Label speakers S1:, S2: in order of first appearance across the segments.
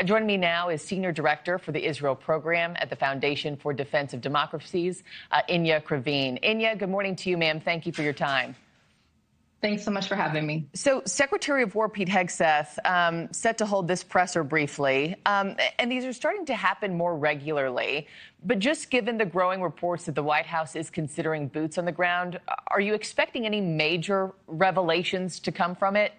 S1: Joining me now is Senior Director for the Israel Program at the Foundation for Defense of Democracies, Enia Krivine. Enia, good morning to you, ma'am. Thank you for your time.
S2: Thanks so much for having me.
S1: So Secretary of War Pete Hegseth set to hold this presser briefly, and these are starting to happen more regularly. But just given the growing reports that the White House is considering boots on the ground, are you expecting any major revelations to come from it?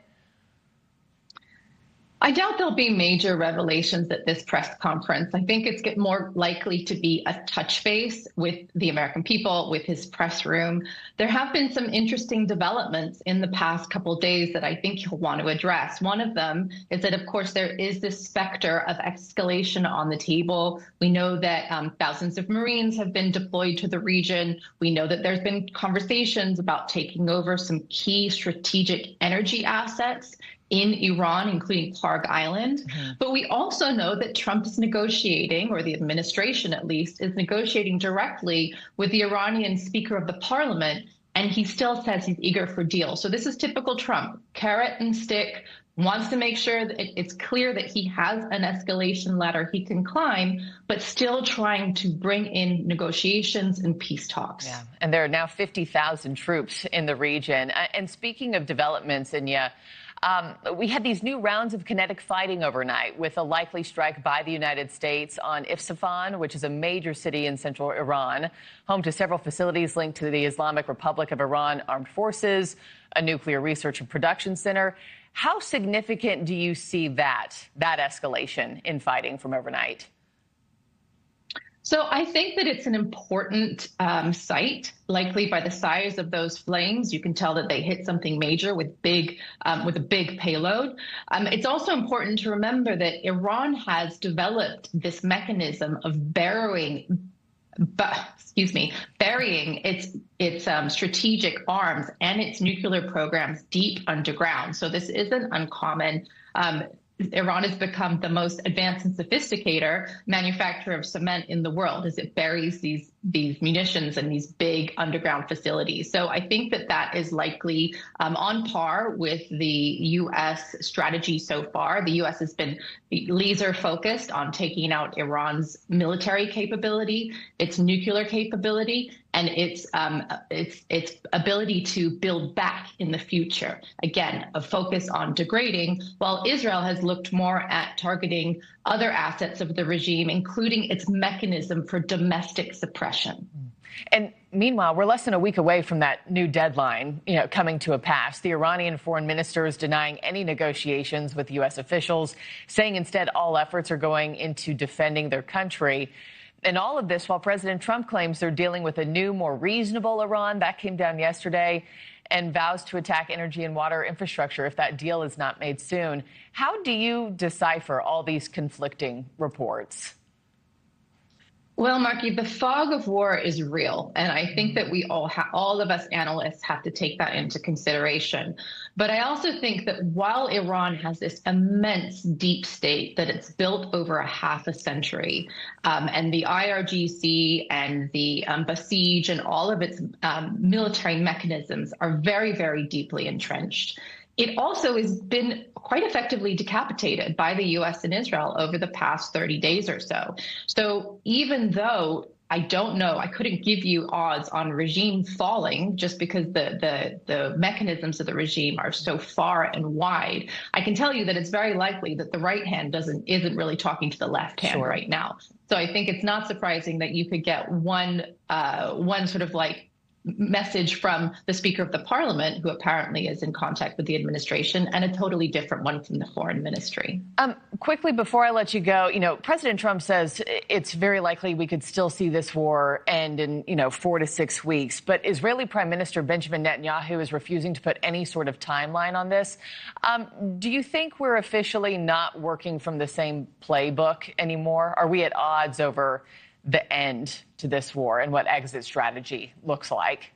S2: I doubt there'll be major revelations at this press conference. I think it's more likely to be a touch base with the American people, with his press room. There have been some interesting developments in the past couple of days that I think he'll want to address. One of them is that, of course, there is this specter of escalation on the table. We know that thousands of Marines have been deployed to the region. We know that there's been conversations about taking over some key strategic energy assets in Iran, including Parg Island. But we also know that Trump is negotiating, or the administration at least, is negotiating directly with the Iranian Speaker of the Parliament, and he still says he's eager for deals. So this is typical Trump, carrot and stick, wants to make sure that it's clear that he has an escalation ladder he can climb, but still trying to bring in negotiations and peace talks.
S1: Yeah, and there are now 50,000 troops in the region. And speaking of developments, Enia, we had these new rounds of kinetic fighting overnight with a likely strike by the United States on Isfahan, which is a major city in central Iran, home to several facilities linked to the Islamic Republic of Iran Armed Forces, a nuclear research and production center. How significant do you see that escalation in fighting from overnight?
S2: So I think that it's an important site, likely by the size of those flames. You can tell that they hit something major with a big payload. It's also important to remember that Iran has developed this mechanism of burying its strategic arms and its nuclear programs deep underground. So this isn't uncommon. Iran has become the most advanced and sophisticated manufacturer of cement in the world as it buries these munitions in these big underground facilities. So I think that is likely on par with the U.S. strategy so far. The U.S. has been laser focused on taking out Iran's military capability, its nuclear capability, and its ability to build back in the future. Again, a focus on degrading, while Israel has looked more at targeting other assets of the regime, including its mechanism for domestic suppression.
S1: And meanwhile, we're less than a week away from that new deadline, coming to a pass. The Iranian foreign minister is denying any negotiations with U.S. officials, saying instead all efforts are going into defending their country. And all of this while President Trump claims they're dealing with a new, more reasonable Iran. That came down yesterday, and vows to attack energy and water infrastructure if that deal is not made soon. How do you decipher all these conflicting reports?
S2: Well, Marky, the fog of war is real, and I think that we all of us analysts have to take that into consideration. But I also think that while Iran has this immense deep state that it's built over a half a century, and the IRGC and the Basij and all of its military mechanisms are very, very deeply entrenched, it also has been quite effectively decapitated by the U.S. and Israel over the past 30 days or so. So even though I don't know, I couldn't give you odds on regime falling just because the mechanisms of the regime are so far and wide, I can tell you that it's very likely that the right hand isn't really talking to the left hand right now. So I think it's not surprising that you could get one sort of like message from the Speaker of the Parliament, who apparently is in contact with the administration, and a totally different one from the foreign ministry.
S1: Quickly, before I let you go, President Trump says it's very likely we could still see this war end in, 4 to 6 weeks. But Israeli Prime Minister Benjamin Netanyahu is refusing to put any sort of timeline on this. Do you think we're officially not working from the same playbook anymore? Are we at odds over the end to this war and what exit strategy looks like?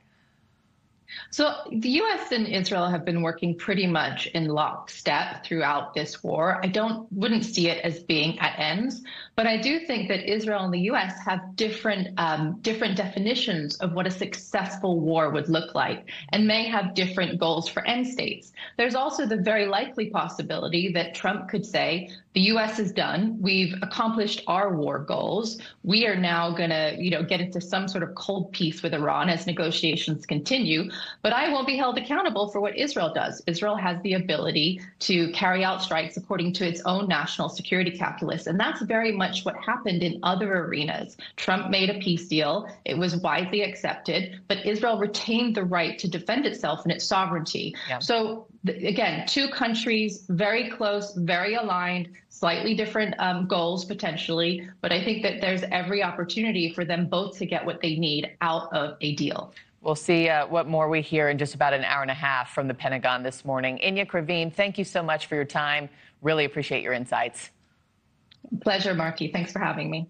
S2: So the U.S. and Israel have been working pretty much in lockstep throughout this war. Wouldn't see it as being at ends, but I do think that Israel and the U.S. have different definitions of what a successful war would look like, and may have different goals for end states. There's also the very likely possibility that Trump could say, the U.S. is done. We've accomplished our war goals. We are now going to, get into some sort of cold peace with Iran as negotiations continue. But I won't be held accountable for what Israel does. Israel has the ability to carry out strikes according to its own national security calculus. And that's very much what happened in other arenas. Trump made a peace deal. It was widely accepted, but Israel retained the right to defend itself and its sovereignty. Yeah. So again, two countries, very close, very aligned, slightly different goals potentially, but I think that there's every opportunity for them both to get what they need out of a deal.
S1: We'll see what more we hear in just about an hour and a half from the Pentagon this morning. Enia Krivine, thank you so much for your time. Really appreciate your insights.
S2: Pleasure, Marky. Thanks for having me.